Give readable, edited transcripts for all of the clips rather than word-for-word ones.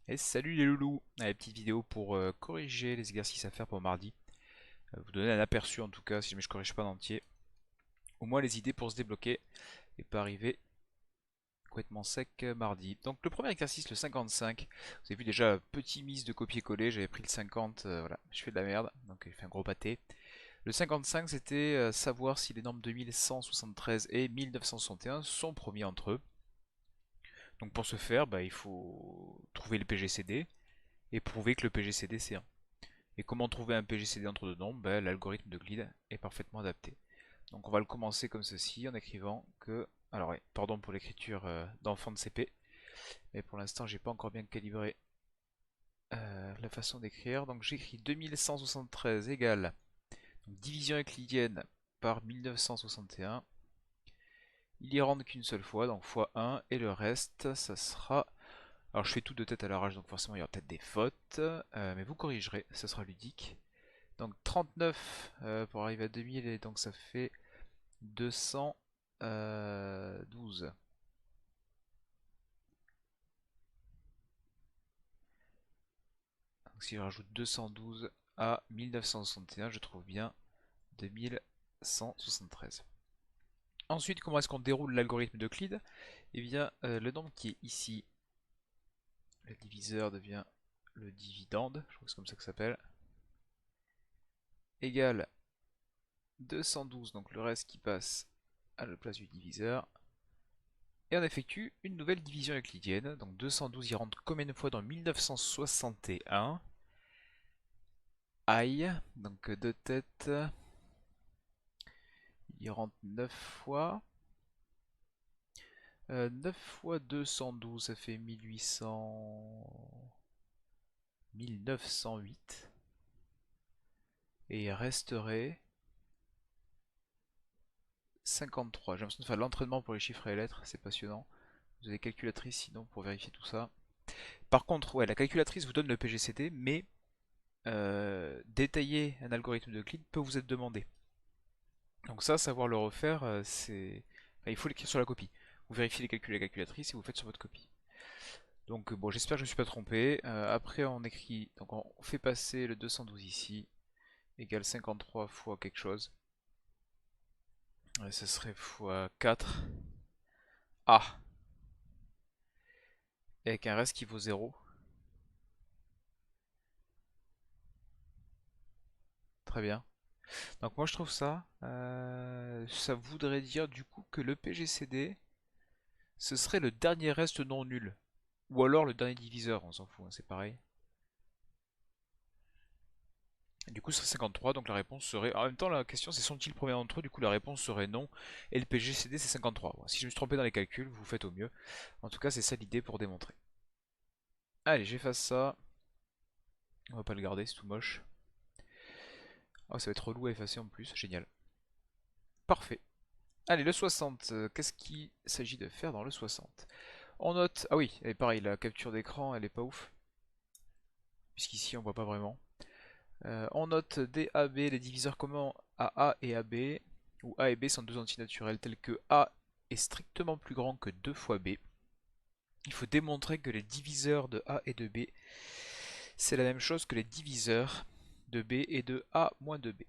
Et salut les loulous! Allez, petite vidéo pour corriger les exercices à faire pour mardi. Vous donner un aperçu en tout cas, si jamais je corrige pas en entier. Au moins les idées pour se débloquer et pas arriver complètement sec mardi. Donc le premier exercice, le 55. Vous avez vu déjà, petit mise de copier-coller, j'avais pris le 50, voilà, je fais de la merde, donc j'ai fait un gros pâté. Le 55 c'était savoir si les normes 2173 et 1961 sont promis entre eux. Donc pour ce faire, il faut trouver le PGCD et prouver que le PGCD c'est 1. Et comment trouver un PGCD entre deux nombres? L'algorithme de Glide est parfaitement adapté. Donc on va le commencer comme ceci en écrivant que... Alors oui, pardon pour l'écriture d'enfant de CP, mais pour l'instant j'ai pas encore bien calibré la façon d'écrire. Donc j'écris 2173 égale division euclidienne par 1961. Il y rentre qu'une seule fois, donc fois 1, et le reste, ça sera... Alors je fais tout de tête à l'arrache, donc forcément il y aura peut-être des fautes, mais vous corrigerez, ça sera ludique. Donc 39 pour arriver à 2000 et donc ça fait 212. Donc si je rajoute 212 à 1961, je trouve bien 2173. Ensuite, comment est-ce qu'on déroule l'algorithme d'Euclide? Eh bien, le nombre qui est ici, le diviseur devient le dividende, je crois que c'est comme ça que ça s'appelle, égale 212, donc le reste qui passe à la place du diviseur. Et on effectue une nouvelle division euclidienne. Donc 212 y rentre combien de fois dans 1961? Aïe, donc de tête, il y rentre 9 fois. 9 fois 212, ça fait 1800... 1908. Et il resterait 53. J'ai l'impression de faire l'entraînement pour les chiffres et les lettres, c'est passionnant. Vous avez calculatrice sinon pour vérifier tout ça. Par contre, ouais, la calculatrice vous donne le PGCD, mais détailler un algorithme d'Euclide peut vous être demandé. Donc ça, savoir le refaire, il faut l'écrire sur la copie. Vous vérifiez les calculs de la calculatrice et vous faites sur votre copie. Donc bon, j'espère que je ne me suis pas trompé. Après, on écrit, donc on fait passer le 212 ici, égale 53 fois quelque chose. Ce serait fois 4. Ah! Et avec un reste qui vaut 0. Très bien. Donc moi je trouve ça, ça voudrait dire du coup que le PGCD, ce serait le dernier reste non nul. Ou alors le dernier diviseur, on s'en fout, hein, c'est pareil. Et du coup, ce serait 53, donc la réponse serait... En même temps, la question c'est sont-ils premiers entre eux? Du coup, la réponse serait non. Et le PGCD, c'est 53. Bon, si je me suis trompé dans les calculs, vous faites au mieux. En tout cas, c'est ça l'idée pour démontrer. Allez, j'efface ça. On va pas le garder, c'est tout moche. Oh, ça va être relou à effacer en plus, génial. Parfait. Allez, le 60, qu'est-ce qu'il s'agit de faire dans le 60? On note... Ah oui, et pareil, la capture d'écran, elle est pas ouf. Puisqu'ici, on voit pas vraiment. On note DAB, les diviseurs communs à A et AB, où A et B sont deux entités naturelles telles que A est strictement plus grand que 2 fois B. Il faut démontrer que les diviseurs de A et de B, c'est la même chose que les diviseurs de B et de A moins de B.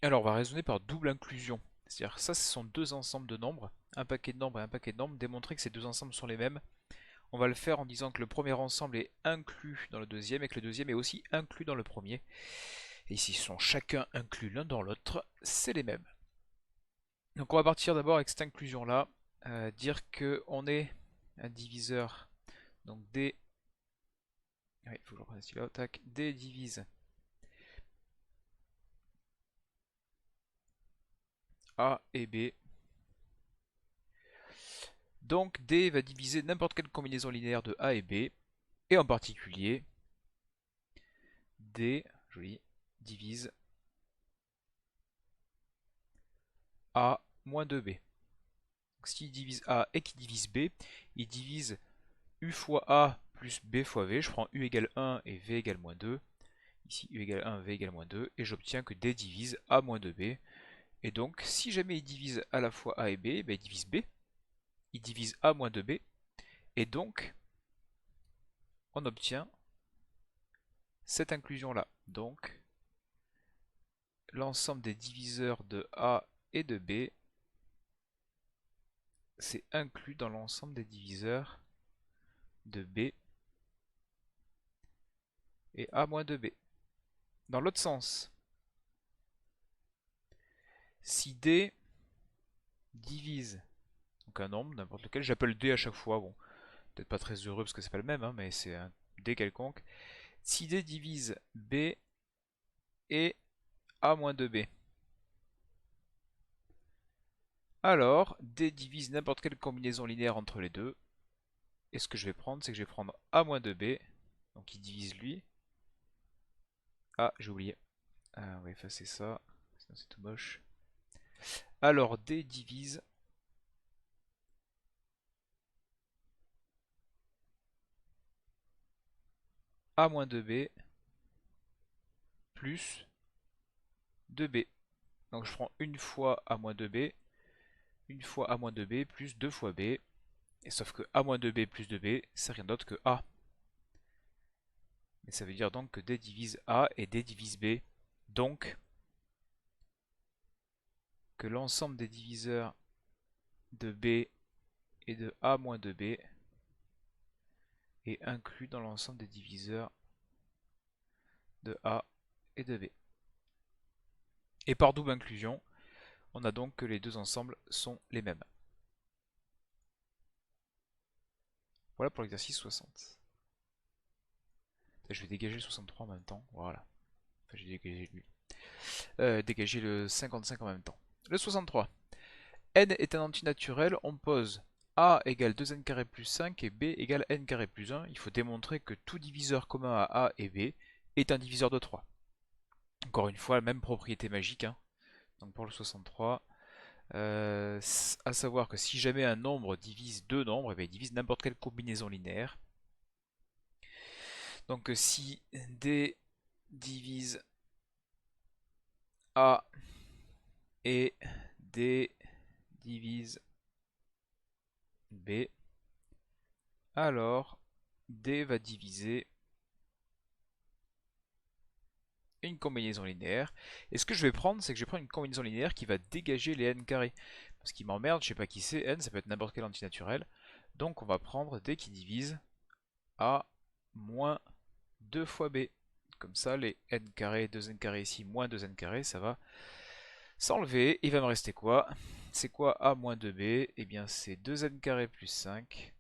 Alors on va raisonner par double inclusion. C'est-à-dire ça, ce sont deux ensembles de nombres, un paquet de nombres et un paquet de nombres. Démontrer que ces deux ensembles sont les mêmes. On va le faire en disant que le premier ensemble est inclus dans le deuxième et que le deuxième est aussi inclus dans le premier. Et s'ils sont chacun inclus l'un dans l'autre, c'est les mêmes. Donc on va partir d'abord avec cette inclusion là, dire que on est un diviseur, donc D, il faut que je reprenne ce stylo, tac, D divise A et B. Donc D va diviser n'importe quelle combinaison linéaire de A et B, et en particulier D, joli, divise A moins 2B. Donc s'il divise A et qu'il divise B, il divise U fois A plus B fois V. Je prends U égale 1 et V égale moins 2. Ici U égale 1, V égale moins 2. Et j'obtiens que D divise A moins 2B. Et donc, si jamais il divise à la fois A et B, il divise B. Il divise A moins 2B. Et donc, on obtient cette inclusion-là. Donc, l'ensemble des diviseurs de A et de B, c'est inclus dans l'ensemble des diviseurs de B et A moins 2B. Dans l'autre sens, si D divise donc un nombre, n'importe lequel, j'appelle D à chaque fois, bon, peut-être pas très heureux parce que c'est pas le même, hein, mais c'est un D quelconque. Si D divise B et A moins 2B, alors D divise n'importe quelle combinaison linéaire entre les deux. Et ce que je vais prendre, c'est que je vais prendre A moins 2B, donc il divise lui. Ah, j'ai oublié. On va effacer ça, sinon c'est tout moche. Alors D divise A moins 2B plus 2B. Donc je prends une fois A moins 2B, une fois A moins 2B plus 2 fois B. Et sauf que A moins 2B plus 2B, c'est rien d'autre que A. Mais ça veut dire donc que D divise A et D divise B. Donc que l'ensemble des diviseurs de B et de A moins 2B est inclus dans l'ensemble des diviseurs de A et de B. Et par double inclusion, on a donc que les deux ensembles sont les mêmes. Voilà pour l'exercice 60. Je vais dégager le 63 en même temps, voilà. Enfin, j'ai dégagé lui. Dégager le 55 en même temps. Le 63. N est un antinaturel, on pose A égale 2n carré plus 5 et B égale n carré plus 1. Il faut démontrer que tout diviseur commun à A et B est un diviseur de 3. Encore une fois, la même propriété magique. Hein. Donc pour le 63, à savoir que si jamais un nombre divise deux nombres, il divise n'importe quelle combinaison linéaire. Donc si D divise A et D divise B, alors D va diviser une combinaison linéaire. Et ce que je vais prendre, c'est que je vais prendre une combinaison linéaire qui va dégager les n carrés. Parce qu'il m'emmerde, je sais pas qui c'est, n, ça peut être n'importe quel antinaturel. Donc on va prendre D qui divise A moins 2 fois B. Comme ça, les n carrés, 2n carré ici, moins 2n carré, ça va s'enlever. Il va me rester quoi? C'est quoi A moins 2B? Eh bien c'est 2n carré plus 5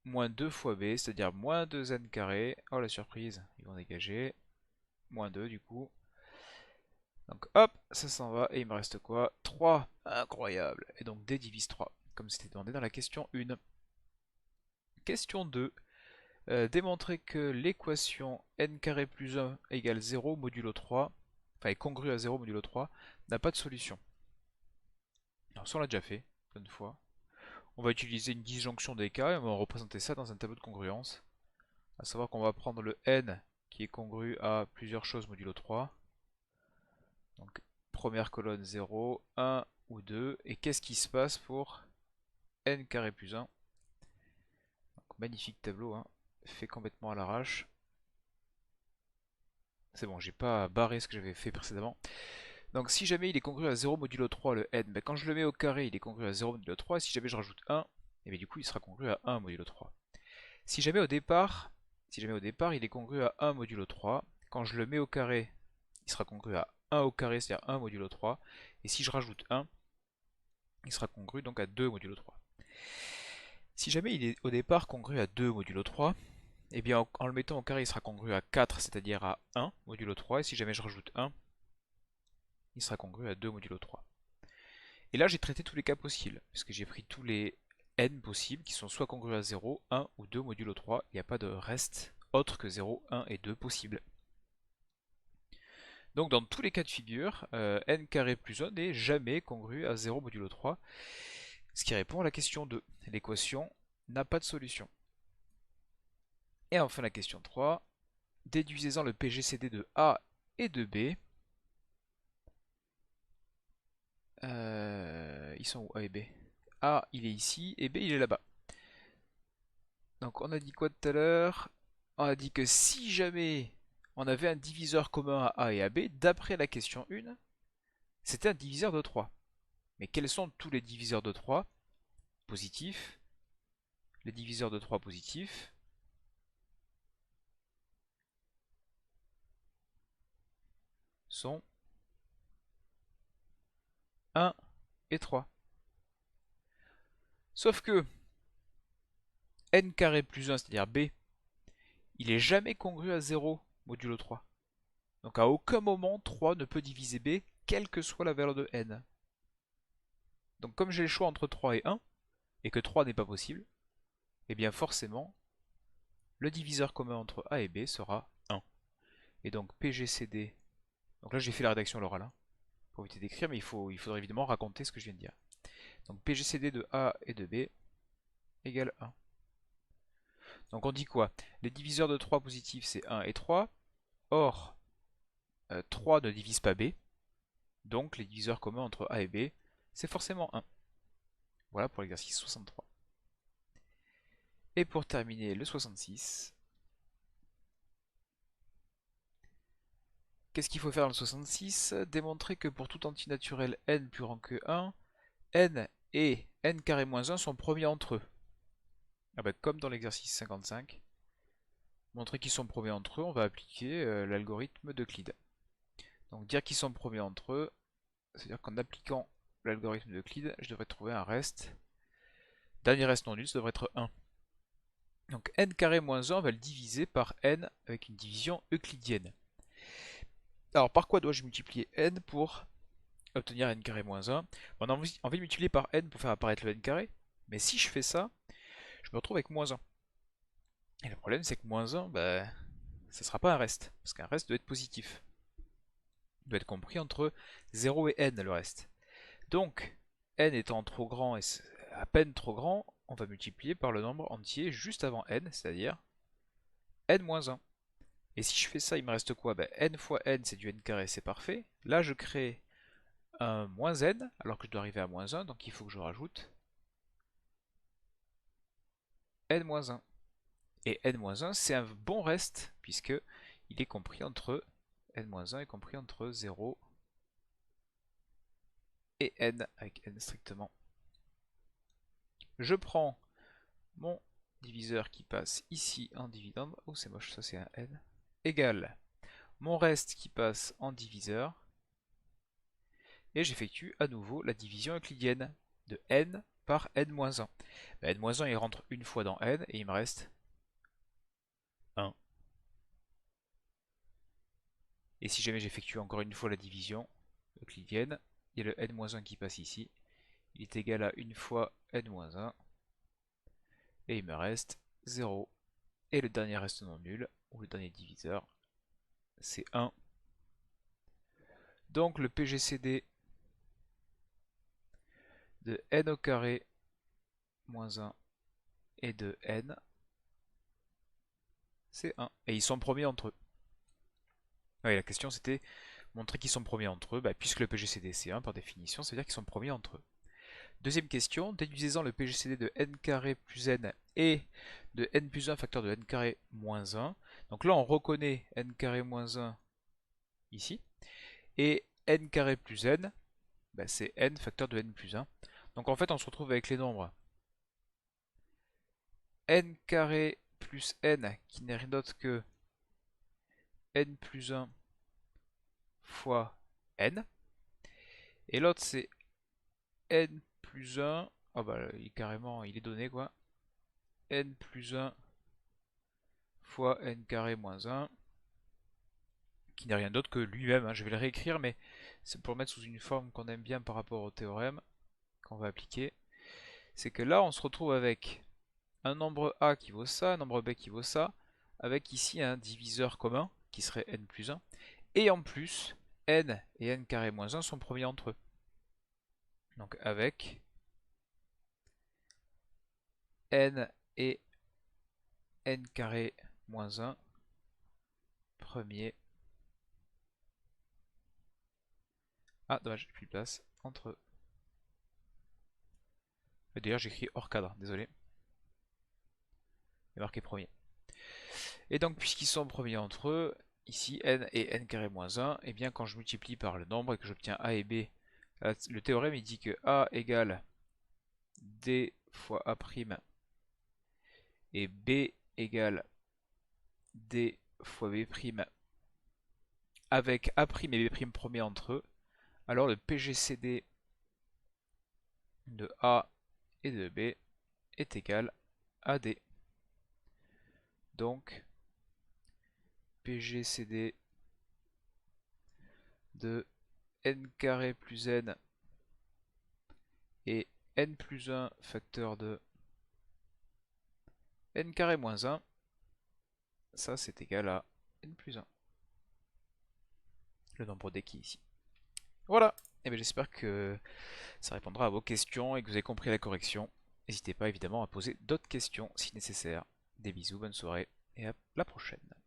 moins 2 fois B, c'est-à-dire moins 2n carré. Oh la surprise, ils vont dégager. Moins 2 du coup. Donc hop, ça s'en va et il me reste quoi? 3. Incroyable. Et donc D divise 3, comme c'était demandé dans la question 1. Question 2. Démontrer que l'équation n carré plus 1 égale 0 modulo 3, enfin est congrue à 0 modulo 3, n'a pas de solution. Alors ça on l'a déjà fait, plein de fois. On va utiliser une disjonction des cas et on va représenter ça dans un tableau de congruence. À savoir qu'on va prendre le n qui est congru à plusieurs choses modulo 3. Donc première colonne 0, 1 ou 2. Et qu'est-ce qui se passe pour n carré plus 1? Donc, magnifique tableau, hein, fait complètement à l'arrache. C'est bon, j'ai pas barré ce que j'avais fait précédemment. Donc si jamais il est congru à 0 modulo 3 le n, ben, quand je le mets au carré il est congru à 0 modulo 3. Et si jamais je rajoute 1, et bien, du coup il sera congru à 1 modulo 3. Si jamais au départ il est congru à 1 modulo 3, quand je le mets au carré, il sera congru à 1 au carré, c'est-à-dire 1 modulo 3. Et si je rajoute 1, il sera congru donc à 2 modulo 3. Si jamais il est au départ congru à 2 modulo 3, et bien en le mettant au carré, il sera congru à 4, c'est-à-dire à 1 modulo 3. Et si jamais je rajoute 1, il sera congru à 2 modulo 3. Et là, j'ai traité tous les cas possibles, puisque j'ai pris tous les n possibles, qui sont soit congrus à 0, 1 ou 2 modulo 3. Il n'y a pas de reste autre que 0, 1 et 2 possible. Donc dans tous les cas de figure, n carré plus 1 n'est jamais congru à 0 modulo 3, ce qui répond à la question 2. L'équation n'a pas de solution. Et enfin la question 3, déduisez-en le PGCD de A et de B. Ils sont où A et B? A il est ici et B il est là-bas. Donc on a dit quoi tout à l'heure? On a dit que si jamais on avait un diviseur commun à A et à B, d'après la question 1, c'était un diviseur de 3. Mais quels sont tous les diviseurs de 3 positifs? Les diviseurs de 3 positifs sont 1 et 3. Sauf que n carré plus 1, c'est-à-dire b, il est jamais congru à 0 modulo 3. Donc à aucun moment 3 ne peut diviser b, quelle que soit la valeur de n. Donc comme j'ai le choix entre 3 et 1, et que 3 n'est pas possible, et bien forcément, le diviseur commun entre a et b sera 1. Et donc PGCD, donc là j'ai fait la rédaction à l'oral, hein, pour éviter d'écrire, mais il faudrait évidemment raconter ce que je viens de dire. Donc PGCD de a et de b égale 1. Donc on dit quoi? Les diviseurs de 3 positifs c'est 1 et 3. Or, 3 ne divise pas b. Donc les diviseurs communs entre a et b, c'est forcément 1. Voilà pour l'exercice 63. Et pour terminer le 66, qu'est-ce qu'il faut faire dans le 66? Démontrer que pour tout antinaturel n plus grand que 1, n et n carré moins 1 sont premiers entre eux. Ah bah, comme dans l'exercice 55, montrer qu'ils sont premiers entre eux, on va appliquer l'algorithme d'Euclide. Donc dire qu'ils sont premiers entre eux, c'est-à-dire qu'en appliquant l'algorithme d'Euclide, je devrais trouver un reste. Dernier reste non nul, ça devrait être 1. Donc n carré moins 1, on va le diviser par n avec une division euclidienne. Alors par quoi dois-je multiplier n pour obtenir n carré moins 1? On a envie de multiplier par n pour faire apparaître le n carré, mais si je fais ça, je me retrouve avec moins 1. Et le problème c'est que moins 1, bah, ça ne sera pas un reste, parce qu'un reste doit être positif. Il doit être compris entre 0 et n le reste. Donc, n étant trop grand et à peine trop grand, on va multiplier par le nombre entier juste avant n, c'est-à-dire n-1. Et si je fais ça, il me reste quoi? N fois n, c'est du n carré, c'est parfait. Là, je crée un moins n, alors que je dois arriver à moins 1, donc il faut que je rajoute n-1. Et n-1, c'est un bon reste, puisque il est compris entre n-1 est compris entre 0 et n, avec n strictement. Je prends mon diviseur qui passe ici en dividende, oh c'est moche, ça c'est un n, égale mon reste qui passe en diviseur, et j'effectue à nouveau la division euclidienne de n par n-1. N-1 il rentre une fois dans n, et il me reste 1. Et si jamais j'effectue encore une fois la division euclidienne, il y a le n-1 qui passe ici, il est égal à une fois n-1, et il me reste 0. Et le dernier reste non nul, ou le dernier diviseur, c'est 1. Donc le PGCD de n au carré moins 1 et de n, c'est 1. Et ils sont premiers entre eux. Oui, la question c'était montrer qu'ils sont premiers entre eux. Puisque le PGCD c'est 1 par définition, ça veut dire qu'ils sont premiers entre eux. Deuxième question, déduisez-en le PGCD de n carré plus n et de n plus 1 facteur de n carré moins 1. Donc là on reconnaît n carré moins 1 ici. Et n carré plus n, c'est n facteur de n plus 1. Donc en fait on se retrouve avec les nombres n carré plus n qui n'est rien d'autre que n plus 1 fois n. Et l'autre c'est n plus 1, oh carrément il est donné quoi, n plus 1 fois n carré moins 1, qui n'est rien d'autre que lui-même, hein. Je vais le réécrire, mais c'est pour le mettre sous une forme qu'on aime bien par rapport au théorème qu'on va appliquer. C'est que là on se retrouve avec un nombre a qui vaut ça, un nombre b qui vaut ça, avec ici un diviseur commun qui serait n plus 1, et en plus n et n carré moins 1 sont premiers entre eux. Donc avec n et n carré moins 1 premier. Ah dommage, j'ai plus de place entre eux. D'ailleurs j'écris hors cadre, désolé. est marqué premier. Et donc, puisqu'ils sont premiers entre eux, ici n et n carré moins 1, et bien quand je multiplie par le nombre et que j'obtiens a et b, le théorème il dit que a égale d fois a' et b égale d fois b', avec a' et b' premiers entre eux, alors le PGCD de a et de b est égal à d. Donc, PGCD de n carré plus n et n plus 1 facteur de n carré moins 1, ça c'est égal à n plus 1. Le nombre d qui est ici. Voilà. Et bien j'espère que ça répondra à vos questions et que vous avez compris la correction. N'hésitez pas évidemment à poser d'autres questions si nécessaire. Des bisous, bonne soirée et à la prochaine.